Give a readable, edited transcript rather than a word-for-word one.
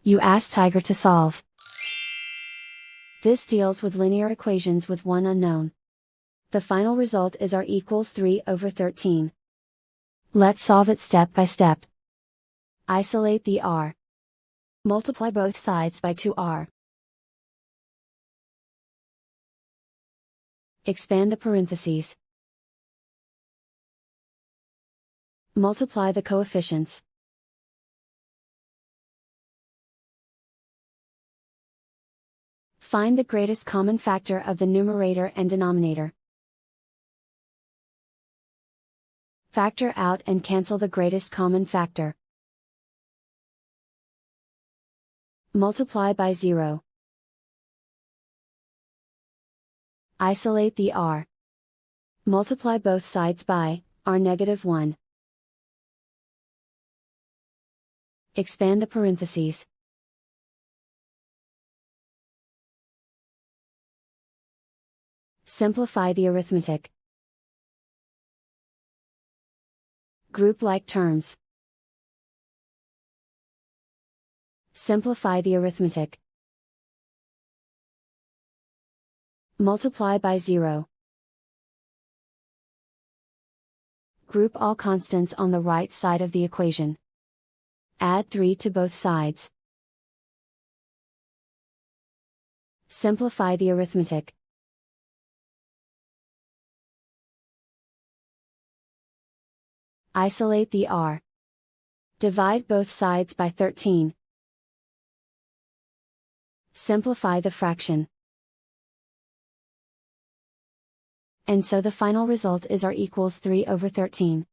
You ask Tiger to solve. This deals with linear equations with one unknown. The final result is r equals 3/13. Let's solve it step by step. Isolate the r. Multiply both sides by 2r. Expand the parentheses. Multiply the coefficients. Find the greatest common factor of the numerator and denominator. Factor out and cancel the greatest common factor. Multiply by 0. Isolate the r. Multiply both sides by r-1. Expand the parentheses. Simplify the arithmetic. Group like terms. Simplify the arithmetic. Multiply by 0. Group all constants on the right side of the equation. Add 3 to both sides. Simplify the arithmetic. Isolate the r. Divide both sides by 13. Simplify the fraction. And so the final result is r equals 3/13.